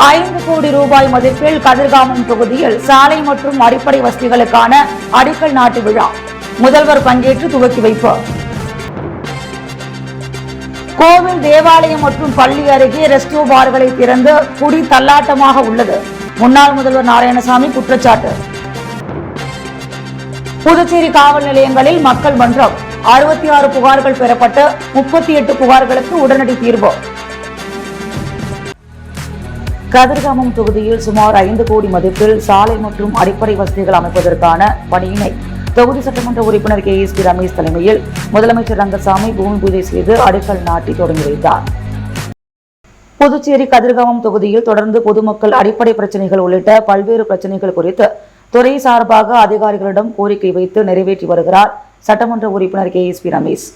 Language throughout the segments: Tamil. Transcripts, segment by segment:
5 கோடி ரூபாய் மதிப்பில் கதிர்காமம் தொகுதியில் சாலை மற்றும் அடிப்படை வசதிகளுக்கான அடிக்கல் நாட்டு விழா முதல்வர் பங்கேற்று துவக்கி வைப்பு. கோவில், தேவாலயம் மற்றும் பள்ளி அருகே ரெஸ்டோ பார்களை திறந்து குடி தள்ளாட்டமாக உள்ளது. முன்னாள் முதல்வர் நாராயணசாமி குற்றச்சாட்டு. புதுச்சேரி காவல் நிலையங்களில் மக்கள் மன்றம் 66 புகார்கள் பெறப்பட்டு 38 புகார்களுக்கு உடனடி தீர்வு. கதிர்காமம் தொகுதியில் சுமார் 5 கோடி மதிப்பில் சாலை மற்றும் அடிப்படை வசதிகள் அமைப்பதற்கான பணியினை தொகுதி சட்டமன்ற உறுப்பினர் KSP ரமேஷ் தலைமையில் முதலமைச்சர் ரங்கசாமி பூமி பூஜை செய்து அடிக்கல் நாட்டி தொடங்கி வைத்தார். புதுச்சேரி கதிர்காமம் தொகுதியில் தொடர்ந்து பொதுமக்கள் அடிப்படை பிரச்சனைகள் உள்ளிட்ட பல்வேறு பிரச்சனைகள் குறித்து துறை சார்பாக அதிகாரிகளிடம் கோரிக்கை வைத்து நிறைவேற்றி வருகிறார் சட்டமன்ற உறுப்பினர் KSP ரமேஷ்.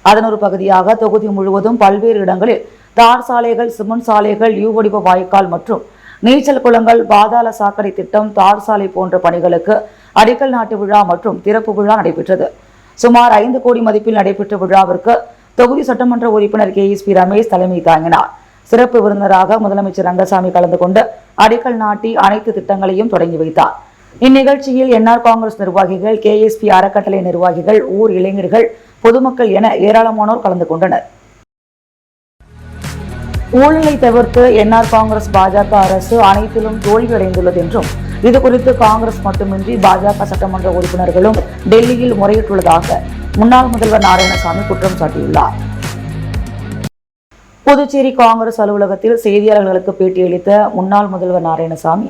அதன் ஒரு பகுதியாக தொகுதி முழுவதும் பல்வேறு இடங்களில் தார் சாலைகள், சிமெண்ட் சாலைகள், யூ வடிவ வாய்க்கால் மற்றும் நீச்சல் குளங்கள், பாதாள சாக்கடை திட்டம், தார் சாலை போன்ற பணிகளுக்கு அடிக்கல் நாட்டு விழா மற்றும் திறப்பு விழா நடைபெற்றது. சுமார் 5 கோடி மதிப்பில் நடைபெற்ற விழாவிற்கு தொகுதி சட்டமன்ற உறுப்பினர் KSP ரமேஷ் தலைமை தாங்கினார். சிறப்பு விருந்தினராக முதலமைச்சர் ரங்கசாமி கலந்து கொண்டு அடிக்கல் நாட்டி அனைத்து திட்டங்களையும் தொடங்கி வைத்தார். இந்நிகழ்ச்சியில் NR காங்கிரஸ் நிர்வாகிகள், KSP அறக்கட்டளை நிர்வாகிகள், ஊர் இளைஞர்கள், பொதுமக்கள் என ஏராளமானோர் கலந்து கொண்டனர். ஊழலை தவிர்த்து NR காங்கிரஸ் பாஜக அரசு அனைத்திலும் தோல்வியடைந்துள்ளது என்றும் இதுகுறித்து காங்கிரஸ் மட்டுமின்றி பாஜக சட்டமன்ற உறுப்பினர்களும் டெல்லியில் முறையிட்டுள்ளதாக முன்னாள் முதல்வர் நாராயணசாமி குற்றம் சாட்டியுள்ளார். புதுச்சேரி காங்கிரஸ் அலுவலகத்தில் செய்தியாளர்களுக்கு பேட்டியளித்த முன்னாள் முதல்வர் நாராயணசாமி,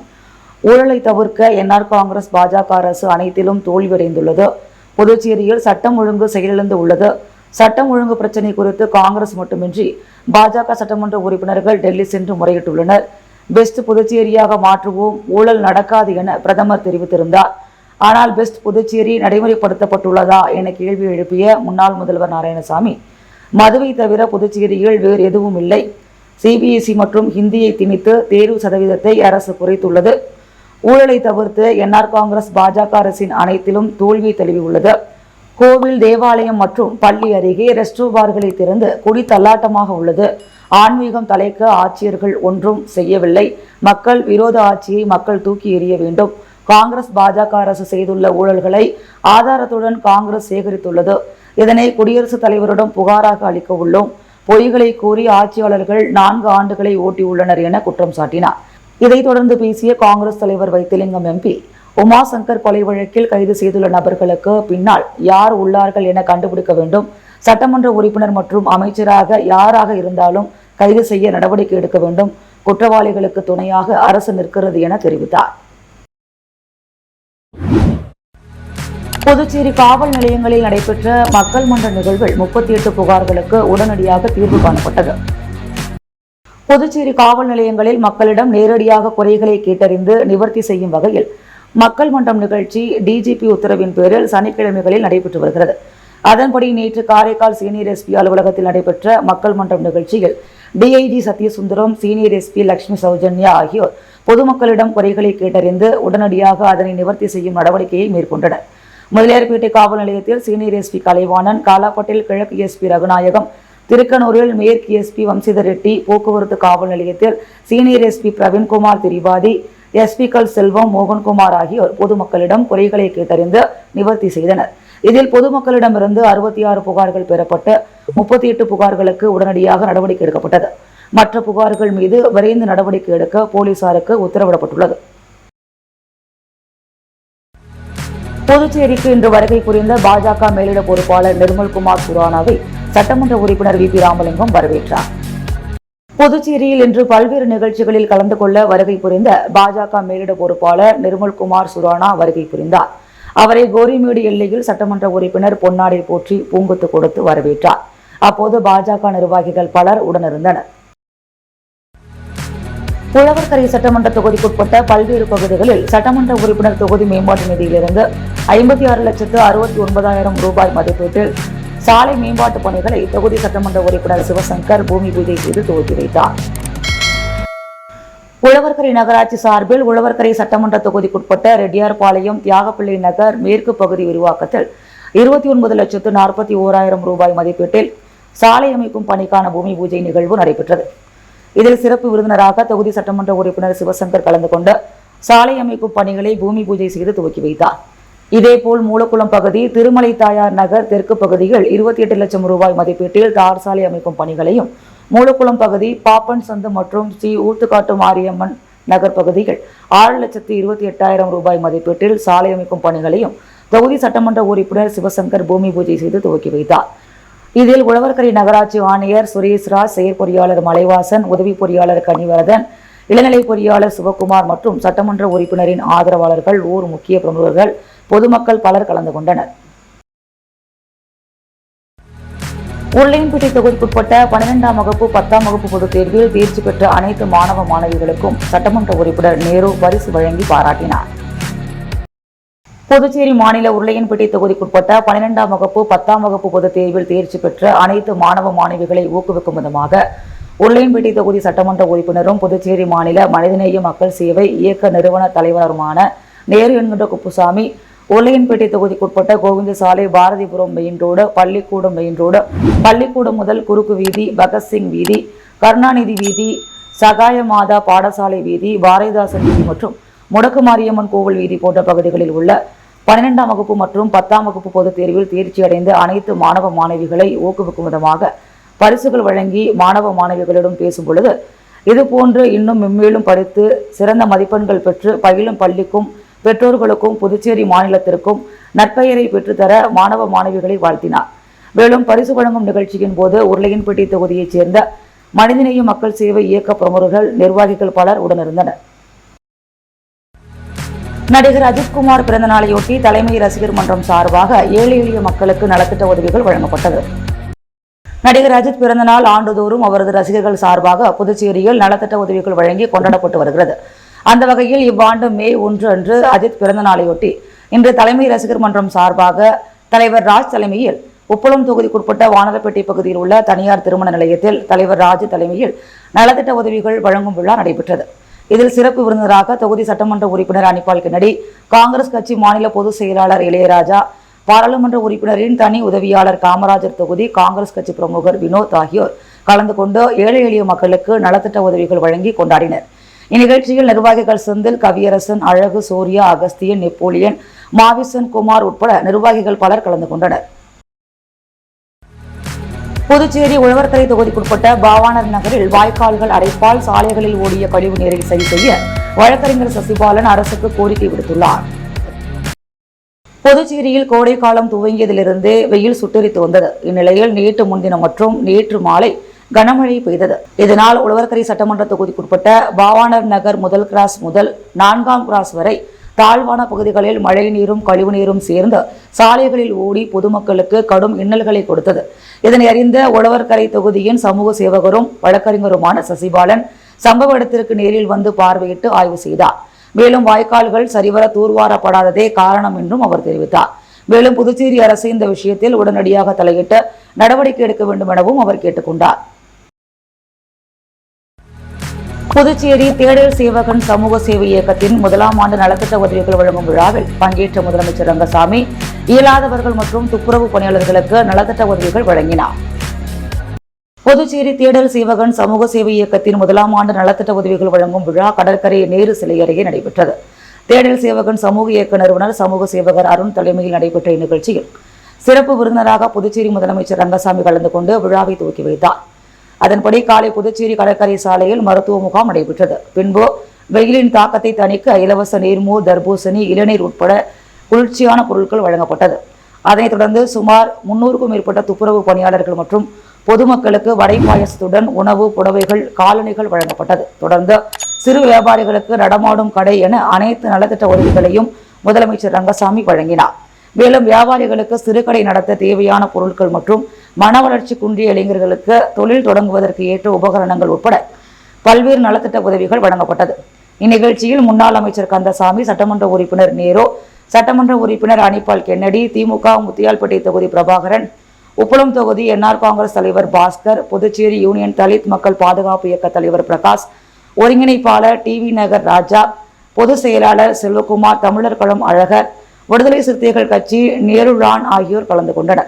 ஊழலை தவிர்க்க NR காங்கிரஸ் பாஜக அரசு அனைத்திலும் தோல்வியடைந்துள்ளது. புதுச்சேரியில் சட்டம் ஒழுங்கு செயலிழந்து உள்ளது. சட்டம் ஒழுங்கு பிரச்சினை குறித்து காங்கிரஸ் மட்டுமின்றி பாஜக சட்டமன்ற உறுப்பினர்கள் டெல்லி சென்று முறையிட்டுள்ளனர். பெஸ்ட் புதுச்சேரியாக மாற்றுவோம், ஊழல் நடக்காது என பிரதமர் தெரிவித்திருந்தார். ஆனால் பெஸ்ட் புதுச்சேரி நடைமுறைப்படுத்தப்பட்டுள்ளதா என கேள்வி எழுப்பிய முன்னாள் முதல்வர் நாராயணசாமி, மதுவை தவிர புதுச்சேரியில் வேறு எதுவும் இல்லை. CBSE மற்றும் ஹிந்தியை திணித்து தேர்வு சதவீதத்தை அரசு குறைத்துள்ளது. ஊழலை தவிர்த்து NR காங்கிரஸ் பாஜக அரசின் அனைத்திலும் தோல்வி தழுவியுள்ளது. கோவில், தேவாலயம் மற்றும் பள்ளி அருகே ரெஸ்டோ பார்களை திறந்து குடி தள்ளாட்டமாக உள்ளது. ஆன்மீகம் தலைக்க ஆட்சியர்கள் ஒன்றும் செய்யவில்லை. மக்கள் விரோத ஆட்சியை மக்கள் தூக்கி எறிய வேண்டும். காங்கிரஸ் பாஜக அரசு செய்துள்ள ஊழல்களை ஆதாரத்துடன் காங்கிரஸ் சேகரித்துள்ளது. இதனை குடியரசுத் தலைவரிடம் புகாராக அளிக்க உள்ளோம். பொய்களை கூறி ஆட்சியாளர்கள் 4 ஆண்டுகளை ஓட்டியுள்ளனர் என குற்றம் சாட்டினார். இதைத் தொடர்ந்து பேசிய காங்கிரஸ் தலைவர் வைத்திலிங்கம் MP, உமாசங்கர் கொலை வழக்கில் கைது செய்துள்ள நபர்களுக்கு பின்னால் யார் உள்ளார்கள் என கண்டுபிடிக்க வேண்டும். சட்டமன்ற உறுப்பினர் மற்றும் அமைச்சராக யாராக இருந்தாலும் கைது செய்ய நடவடிக்கை எடுக்க வேண்டும். குற்றவாளிகளுக்கு துணையாக அரசு நிற்கிறது என தெரிவித்தார். புதுச்சேரி காவல் நிலையங்களில் நடைபெற்ற மக்கள் மன்ற நிகழ்வில் 38 புகார்களுக்கு உடனடியாக தீர்வு காணப்பட்டது. புதுச்சேரி காவல் நிலையங்களில் மக்களிடம் நேரடியாக குறைகளை கேட்டறிந்து நிவர்த்தி செய்யும் வகையில் மக்கள் மன்றம் நிகழ்ச்சி DGP உத்தரவின் பேரில் சனிக்கிழமைகளில் நடைபெற்று வருகிறது. அதன்படி நேற்று காரைக்கால் சீனியர் SP அலுவலகத்தில் நடைபெற்ற மக்கள் மன்றம் நிகழ்ச்சியில் DIG Sathyasundaram, senior SP Lakshmi Soujanya ஆகியோர் பொதுமக்களிடம் குறைகளை கேட்டறிந்து உடனடியாக அதனை நிவர்த்தி செய்யும் நடவடிக்கையை மேற்கொண்டனர். முதலியார்பேட்டை காவல் நிலையத்தில் சீனியர் SP கலைவாணன், காலாப்பட்டில் கிழக்கு SP ரகுநாயகம், திருக்கனூரில் மேற்கு SP வம்சிதர் ரெட்டி, போக்குவரத்து காவல் நிலையத்தில் சீனியர் SP பிரவீன்குமார் திரிபாதி, SP-க்கள் செல்வம், மோகன்குமார் ஆகியோர் பொதுமக்களிடம் குறைகளை கேட்டறிந்து நிவர்த்தி செய்தனர். இதில் பொதுமக்களிடமிருந்து 66 புகார்கள் பெறப்பட்டு 38 புகார்களுக்கு உடனடியாக நடவடிக்கை எடுக்கப்பட்டது. மற்ற புகார்கள் மீது விரைந்து நடவடிக்கை எடுக்க போலீசாருக்கு உத்தரவிடப்பட்டுள்ளது. புதுச்சேரிக்கு இன்று வருகை புரிந்த பாஜக மேலிட பொறுப்பாளர் நிர்மல்குமார் சுரானாவை சட்டமன்ற உறுப்பினர் VP ராமலிங்கம் வரவேற்றார். புதுச்சேரியில் இன்று பல்வேறு நிகழ்ச்சிகளில் கலந்து கொள்ள வருகை புரிந்த பாஜக மேலிட பொறுப்பாளர் நிர்மல்குமார் சுரானா வருகை புரிந்தார். அவரை கோரிமேடு எல்லையில் சட்டமன்ற உறுப்பினர் பொன்னாடை போற்றி பூங்கொத்து கொடுத்து வரவேற்றார். அப்போது பாஜக நிர்வாகிகள் பலர் உடனிருந்தனர். உழவர்கரை சட்டமன்ற தொகுதிக்குட்பட்ட பல்வேறு பகுதிகளில் சட்டமன்ற உறுப்பினர் தொகுதி மேம்பாட்டு நிதியிலிருந்து 56,69,000 ரூபாய் மதிப்பீட்டில் சாலை மேம்பாட்டு பணிகளை தொகுதி சட்டமன்ற உறுப்பினர் சிவசங்கர் பூமி பூஜை செய்து துவக்கி வைத்தார். உழவர்கரை நகராட்சி சார்பில் உழவர்கரை சட்டமன்ற தொகுதிக்குட்பட்ட ரெட்டியார்பாளையம், தியாகப்பிள்ளை நகர் மேற்கு பகுதி விரிவாக்கத்தில் 29,41,000 ரூபாய் மதிப்பீட்டில் சாலை அமைக்கும் பணிக்கான பூமி பூஜை நிகழ்வு நடைபெற்றது. இதில் சிறப்பு விருந்தினராக தொகுதி சட்டமன்ற உறுப்பினர் சிவசங்கர் கலந்து கொண்டு சாலை அமைக்கும் பணிகளை பூமி பூஜை செய்து துவக்கி வைத்தார். இதேபோல் மூலக்குளம் பகுதி திருமலை தாயார் நகர் தெற்கு பகுதியில் 28 லட்சம் ரூபாய் மதிப்பீட்டில் தார் சாலை அமைக்கும் பணிகளையும், மூலக்குளம் பகுதி பாப்பன் சந்து மற்றும் ஸ்ரீ ஊத்துக்காட்டு மாரியம்மன் நகர் பகுதிகள் 6,28,000 ரூபாய் மதிப்பீட்டில் சாலை அமைக்கும் பணிகளையும் தொகுதி சட்டமன்ற உறுப்பினர் சிவசங்கர் பூமி பூஜை செய்து துவக்கி வைத்தார். இதில் உழவர்கரை நகராட்சி ஆணையர் சுரேஷ்ராஜ், செயற்பொறியாளர் மலைவாசன், உதவி பொறியாளர் கனிவரதன், இளநிலை பொறியாளர் சிவகுமார் மற்றும் சட்டமன்ற உறுப்பினரின் ஆதரவாளர்கள், ஊர் முக்கிய பிரமுகர்கள், பொதுமக்கள் பலர் கலந்து கொண்டனர். உருளையன்பேட்டை தொகுதிக்குட்பட்ட 12ஆம் வகுப்பு 10ஆம் வகுப்பு பொதுத் தேர்வில் தேர்ச்சி பெற்ற அனைத்து மாணவ மாணவிகளுக்கும் சட்டமன்ற உறுப்பினர் நேரு பரிசு வழங்கி பாராட்டினார். புதுச்சேரி மாநில உருளையன்பேட்டை தொகுதிக்குட்பட்ட 12ஆம் வகுப்பு 10ஆம் வகுப்பு பொதுத் தேர்வில் தேர்ச்சி பெற்ற அனைத்து மாணவ மாணவிகளை ஊக்குவிக்கும் விதமாக உருளையன்பேட்டை தொகுதி சட்டமன்ற உறுப்பினரும் புதுச்சேரி மாநில மனிதநேய மக்கள் சேவை இயக்க நிறுவன தலைவருமான நேரு என்கின்ற குப்புசாமி உருளையன்பேட்டை தொகுதிக்குட்பட்ட கோவிந்த சாலை, பாரதிபுரம் மெயின் ரோடு, பள்ளிக்கூடம் மெயின் ரோடு, பள்ளிக்கூடம் முதல் குறுக்கு வீதி, பகத்சிங் வீதி, கருணாநிதி வீதி, சகாய மாதா பாடசாலை வீதி, பாரதிதாசன் வீதி மற்றும் முடக்கு மாரியம்மன் கோவில் வீதி போன்ற பகுதிகளில் உள்ள 12ஆம் வகுப்பு மற்றும் 10ஆம் வகுப்பு பொதுத் தேர்வில் தேர்ச்சி அடைந்த அனைத்து மாணவ மாணவிகளை ஊக்குவிக்கும் விதமாக பரிசுகள் வழங்கி மாணவ மாணவிகளிடம் பேசும் பொழுது, இதுபோன்று இன்னும் மென்மேலும் படித்து சிறந்த மதிப்பெண்கள் பெற்று பயிலும் பள்ளிக்கும் பெற்றோர்களுக்கும் புதுச்சேரி மாநிலத்திற்கும் நற்பெயரை பெற்றுத்தர மாணவ மாணவிகளை வாழ்த்தினார். மேலும் பரிசு வழங்கும் நிகழ்ச்சியின் போது உருளையன்பேட்டை தொகுதியைச் சேர்ந்த மனிதநேய மக்கள் சேவை இயக்க பிரமுகர்கள், நிர்வாகிகள் பலர் உடனிருந்தனர். நடிகர் அஜித்குமார் பிறந்த நாளையொட்டி தலைமை ரசிகர் மன்றம் சார்பாக ஏழை எளிய மக்களுக்கு நலத்திட்ட உதவிகள் வழங்கப்பட்டது. நடிகர் அஜித் பிறந்த நாள் ஆண்டுதோறும் அவரது ரசிகர்கள் சார்பாக புதுச்சேரியில் நலத்திட்ட உதவிகள் வழங்கி கொண்டாடப்பட்டு வருகிறது. அந்த வகையில் இவ்வாண்டு மே 1 அன்று அஜித் பிறந்த நாளையொட்டி இன்று தலைமை ரசிகர் மன்றம் சார்பாக தலைவர் ராஜ் தலைமையில் உப்பளம் தொகுதிக்குட்பட்ட வானரப்பேட்டை பகுதியில் உள்ள தனியார் திருமண நிலையத்தில் தலைவர் ராஜ் தலைமையில் நலத்திட்ட உதவிகள் வழங்கும் விழா நடைபெற்றது. இதில் சிறப்பு விருந்தினராக தொகுதி சட்டமன்ற உறுப்பினர் அனிபால் கென்னடி, காங்கிரஸ் கட்சி மாநில பொதுச் செயலாளர் இளையராஜா, பாராளுமன்ற உறுப்பினரின் தனி உதவியாளர் காமராஜர், தொகுதி காங்கிரஸ் கட்சி பிரமுகர் வினோத் ஆகியோர் கலந்து கொண்டு ஏழை எளிய மக்களுக்கு நலத்திட்ட உதவிகள் வழங்கி கொண்டாடினர். இந்நிகழ்ச்சியில் நிர்வாகிகள் செந்தில், கவியரசன், அழகு, சூர்யா, அகஸ்தியன், நெப்போலியன், மாவிசன் குமார் உட்பட நிர்வாகிகள் பலர் கலந்து கொண்டனர். புதுச்சேரி உழவர்கரை தொகுதிக்குட்பட்ட பாவாணர் நகரில் வாய்க்கால்கள் அடைப்பால், சாலைகளில் ஓடிய கழிவு நீரை சரி செய்ய வழக்கறிஞர் சசிபாலன் அரசுக்கு கோரிக்கை விடுத்துள்ளார். புதுச்சேரியில் கோடை காலம் துவங்கியதிலிருந்து வெயில் சுட்டெரித்து வந்தது. இந்நிலையில் நேற்று முன்தினம் மற்றும் நேற்று மாலை கனமழை பெய்தது. இதனால் உழவர்கரை சட்டமன்ற தொகுதிக்குட்பட்ட பாவாணர் நகர் முதல் கிராஸ் முதல் 4ஆம் கிராஸ் வரை தாழ்வான பகுதிகளில் மழை நீரும் கழிவு நீரும் சேர்ந்து சாலைகளில் ஓடி பொதுமக்களுக்கு கடும் இன்னல்களை கொடுத்தது. இதனை அறிந்த உழவர்கரை தொகுதியின் சமூக சேவகரும் வழக்கறிஞருமான சசிபாலன் சம்பவ இடத்திற்கு நேரில் வந்து பார்வையிட்டு ஆய்வு செய்தார். மேலும் வாய்க்கால்கள் சரிவர தூர்வாரப்படாததே காரணம் என்றும் அவர் தெரிவித்தார். மேலும் புதுச்சேரி அரசு இந்த விஷயத்தில் உடனடியாக தலையிட்டு நடவடிக்கை எடுக்க வேண்டும் எனவும் அவர் கேட்டுக்கொண்டார். புதுச்சேரி தேடல் சேவகன் சமூக சேவை இயக்கத்தின் 1ஆம் ஆண்டு நலத்திட்ட உதவிகள் வழங்கும் விழாவில் பங்கேற்ற முதலமைச்சர் ரங்கசாமி இயலாதவர்கள் மற்றும் துப்புரவு பணியாளர்களுக்கு நலத்திட்ட உதவிகள் வழங்கினார். புதுச்சேரி தேடல் சேவகன் சமூக சேவை இயக்கத்தின் 1ஆம் ஆண்டு நலத்திட்ட உதவிகள் வழங்கும் விழா கடற்கரை நேரு சிலை அருகே நடைபெற்றது. தேடல் சேவகன் சமூக இயக்க நிறுவனர் சமூக சேவகர் அருண் தலைமையில் நடைபெற்ற இந்நிகழ்ச்சியில் சிறப்பு விருந்தினராக புதுச்சேரி முதலமைச்சர் ரங்கசாமி கலந்து கொண்டு விழாவை துவக்கி வைத்தார். அதன்படி காலை புதுச்சேரி கடற்கரை சாலையில் மருத்துவ முகாம் நடைபெற்றது. பின்பு வெயிலின் தாக்கத்தை தணிக்க இலவச நீர்மோர், தர்பூசணி, இளநீர் உட்பட குளிர்ச்சியான பொருட்கள் வழங்கப்பட்டது. அதனைத் தொடர்ந்து சுமார் 300க்கும் மேற்பட்ட துப்புரவு பணியாளர்கள் மற்றும் பொதுமக்களுக்கு வடை பாயசத்துடன் உணவு, புடவைகள், காலணிகள் வழங்கப்பட்டது. தொடர்ந்து சிறு வியாபாரிகளுக்கு நடமாடும் கடை என அனைத்து நலத்திட்ட உதவிகளையும் முதலமைச்சர் ரங்கசாமி வழங்கினார். மேலும் வியாபாரிகளுக்கு சிறுகடை நடத்த தேவையான பொருட்கள் மற்றும் மன வளர்ச்சி குன்றிய இளைஞர்களுக்கு தொழில் தொடங்குவதற்கு ஏற்ற உபகரணங்கள் உட்பட பல்வேறு நலத்திட்ட உதவிகள் வழங்கப்பட்டது. இந்நிகழ்ச்சியில் முன்னாள் அமைச்சர் கந்தசாமி, சட்டமன்ற உறுப்பினர் நேரு, சட்டமன்ற உறுப்பினர் அனிபால் கென்னடி, திமுக முத்தியால்பேட்டை தொகுதி பிரபாகரன், உப்பளம் தொகுதி என்ஆர் காங்கிரஸ் தலைவர் பாஸ்கர், புதுச்சேரி யூனியன் தலித் மக்கள் பாதுகாப்பு இயக்க தலைவர் பிரகாஷ், ஒருங்கிணைப்பாளர் டிவி நகர் ராஜா, பொதுச் செயலாளர் செல்வகுமார், தமிழர் களம் அழகர், விடுதலை சிறுத்தைகள் கட்சி நேருலான் ஆகியோர் கலந்து கொண்டனர்.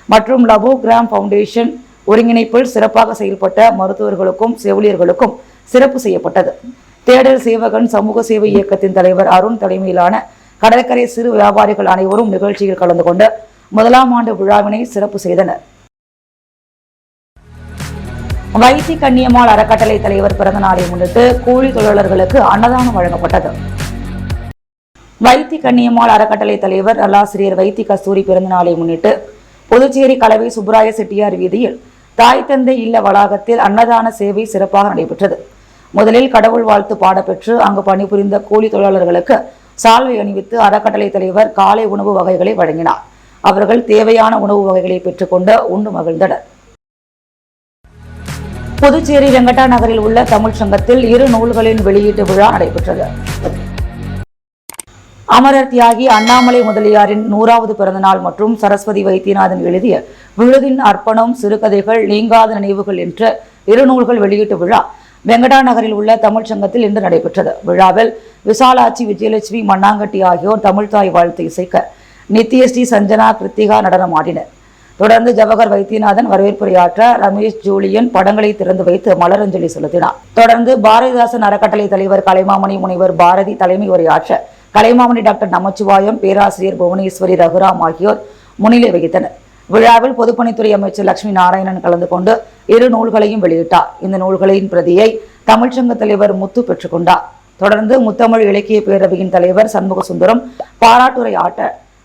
மற்றும் லபோ கிராம் பவுண்டேஷன், ஒருங்கிணைப்பில் சிறப்பாக செயல்பட்ட மருத்துவர்களுக்கும் செவிலியர்களுக்கும் சிறப்பு செய்யப்பட்டது. தேடல் சேவகன் சமூக சேவை இயக்கத்தின் தலைவர் அருண் தலைமையிலான கடற்கரை சிறு வியாபாரிகள் அனைவரும் நிகழ்ச்சியில் கலந்து கொண்டு முதலாம் ஆண்டு விழாவினை சிறப்பு செய்தனர். வைத்தி கன்னியம்மாள் அறக்கட்டளை தலைவர் பிறந்த நாளை முன்னிட்டு கூலி தொழிலாளர்களுக்கு அன்னதானம் வழங்கப்பட்டது. வைத்தி கன்னியம்மாள் அறக்கட்டளை தலைவர் நல்லாசிரியர் வைத்தி கஸ்தூரி பிறந்த நாளை முன்னிட்டு புதுச்சேரி கலவை சுப்பராய செட்டியார் வீதியில் தாய் தந்தை இல்ல வளாகத்தில் அன்னதான சேவை சிறப்பாக நடைபெற்றது. முதலில் கடவுள் வாழ்த்து பாடப்பெற்று அங்கு பணிபுரிந்த கூலி தொழிலாளர்களுக்கு சால்வை அணிவித்து அறக்கட்டளை தலைவர் காலை உணவு வகைகளை வழங்கினார். அவர்கள் தேவையான உணவு வகைகளை பெற்றுக்கொண்டு உண்டு மகிழ்ந்தனர். புதுச்சேரி வெங்கடா நகரில் உள்ள தமிழ் சங்கத்தில் 2 நூல்களின் வெளியீட்டு விழா நடைபெற்றது. அமரர் தியாகி அண்ணாமலை முதலியாரின் 100வது பிறந்தநாள் மற்றும் சரஸ்வதி வைத்தியநாதன் எழுதிய விழுதின் அர்ப்பணம் சிறுகதைகள் நீங்காத நினைவுகள் என்ற 2 நூல்கள் வெளியீட்டு விழா வெங்கடா நகரில் உள்ள தமிழ் சங்கத்தில் இன்று நடைபெற்றது. விழாவில் விசாலாட்சி, விஜயலட்சுமி, மண்ணாங்கட்டி ஆகியோர் தமிழ்தாய் வாழ்த்து இசைக்க நித்யஸ்ரீ, சஞ்சனா, கிருத்திகா நடனம் ஆடினர். தொடர்ந்து ஜவஹர் வைத்தியநாதன் வரவேற்புரையாற்ற ரமேஷ் ஜூலியன் படங்களை திறந்து வைத்து மலரஞ்சலி செலுத்தினார். தொடர்ந்து பாரதிதாசன் அறக்கட்டளை தலைவர் கலைமாமணி முனைவர் பாரதி தலைமை உரையாற்ற கலைமாமணி டாக்டர் நமச்சிவாயம், பேராசிரியர் புவனேஸ்வரி, ரகுராம் ஆகியோர் முன்னிலை வகித்தனர். விழாவில் பொதுப்பணித்துறை அமைச்சர் லட்சுமி நாராயணன் கலந்து கொண்டு 2 நூல்களையும் வெளியிட்டார். இந்த நூல்களின் பிரதியை தமிழ்ச்சங்க தலைவர் முத்து பெற்றுக்கொண்டார். தொடர்ந்து முத்தமிழ் இலக்கிய பேரவையின் தலைவர் சண்முக சுந்தரம் பாராட்டுரை ஆட்ட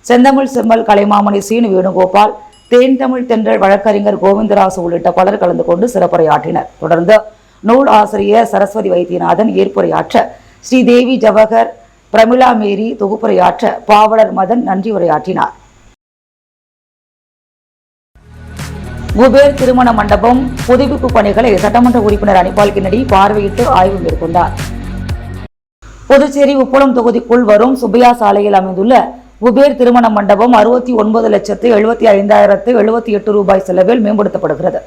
செந்தமிழ் செம்மல் கலைமாமணி சீனு வேணுகோபால், தேன் தமிழ் தென்றல் வழக்கறிஞர் கோவிந்தராசு உள்ளிட்ட பலர் கலந்து கொண்டு சிறப்புரையாற்றினர். தொடர்ந்து நூல் ஆசிரியர் சரஸ்வதி வைத்தியநாதன் ஏற்புரையாற்ற ஸ்ரீதேவி ஜவஹர், பிரமிளா மேரி தொகுப்புரையாற்ற பாவலர் மதன் நன்றி உரையாற்றினார். குபேர் திருமண மண்டபம் புதுப்பிப்பு பணிகளை சட்டமன்ற உறுப்பினர் அனிபால் கென்னடி பார்வையிட்டு ஆய்வு மேற்கொண்டார். புதுச்சேரி உப்பளம் தொகுதிக்குள் வரும் சுப்பையா சாலையில் அமைந்துள்ள குபேர் திருமண மண்டபம் 69,75,078 ரூபாய் செலவில் மேம்படுத்தப்படுகிறது.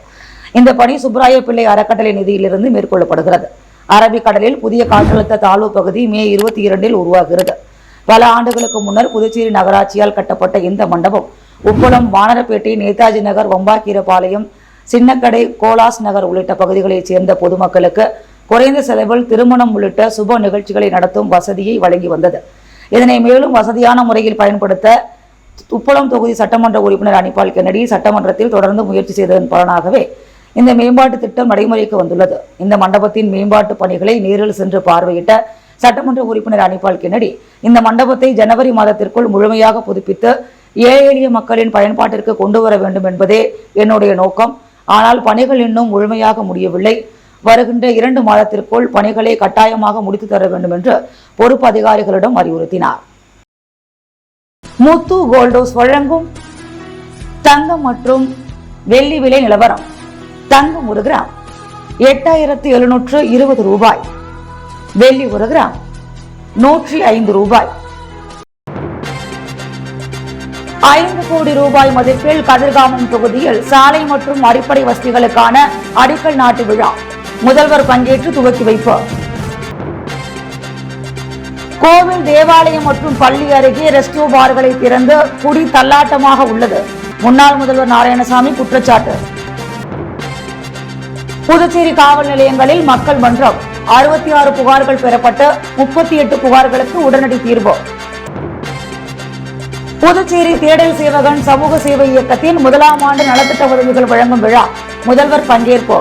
இந்த பணி சுப்பராய பிள்ளை அறக்கட்டளை நிதியிலிருந்து மேற்கொள்ளப்படுகிறது. அரபிக்கடலில் புதிய காற்றழுத்த தாழ்வு பகுதி மே 22 உருவாகிறது. பல ஆண்டுகளுக்கு முன்னர் புதுச்சேரி நகராட்சியால் கட்டப்பட்ட இந்த மண்டபம் உப்பளம், வானரப்பேட்டை, நேதாஜி நகர், வம்பாக்கீரபாளையம், சின்னக்கடை, கோலாஸ் நகர் உள்ளிட்ட பகுதிகளைச் சேர்ந்த பொதுமக்களுக்கு குறைந்த செலவில் திருமணம் உள்ளிட்ட சுப நிகழ்ச்சிகளை நடத்தும் வசதியை வழங்கி வந்தது. இதனை மேலும் வசதியான முறையில் பயன்படுத்த உப்பளம் தொகுதி சட்டமன்ற உறுப்பினர் அனிபால் கென்னடி சட்டமன்றத்தில் தொடர்ந்து முயற்சி செய்ததன் பலனாகவே இந்த மேம்பாட்டு திட்டம் நடைமுறைக்கு வந்துள்ளது. இந்த மண்டபத்தின் மேம்பாட்டு பணிகளை நேரில் சென்று பார்வையிட்ட சட்டமன்ற உறுப்பினர் அனிபால் கென்னடி இந்த மண்டபத்தை ஜனவரி மாதத்திற்குள் முழுமையாக புதுப்பித்து ஏழை எளிய மக்களின் பயன்பாட்டிற்கு கொண்டு வர வேண்டும் என்பதே என்னுடைய நோக்கம். ஆனால் பணிகள் இன்னும் முழுமையாக முடியவில்லை. வருகின்ற 2 மாதத்திற்குள் பணிகளை கட்டாயமாக முடித்து தர வேண்டும் என்று பொறுப்பு அதிகாரிகளிடம் அறிவுறுத்தினார். முத்து கோல்டோஸ் வழங்கும் தங்கம் மற்றும் வெள்ளி விலை நிலவரம். தங்கம் 1 கிராம் 8720 ரூபாய், வெள்ளி 1 கிராம் 105 ரூபாய். 5 கோடி ரூபாய் மதிப்பில் கதிர்காமம் தொகுதியில் சாலை மற்றும் அடிப்படை வசதிகளுக்கான அடிக்கல் நாட்டு விழா முதல்வர் பங்கேற்று துவக்கி வைப்பார். கோவில், தேவாலயம் மற்றும் பள்ளி அருகே ரெஸ்டியூ பார்களை திறந்து குடி தள்ளாட்டமாக உள்ளது. முன்னாள் முதல்வர் நாராயணசாமி குற்றச்சாட்டு. புதுச்சேரி காவல் நிலையங்களில் மக்கள் மன்றம் 66 புகார்கள் பெறப்பட்டு 38 புகார்களுக்கு உடனடி தீர்வு. புதுச்சேரி தேடல் சேவகன் சமூக சேவை இயக்கத்தின் முதலாம் ஆண்டு நலத்திட்ட உதவிகள் வழங்கும் விழா முதல்வர் பங்கேற்பு.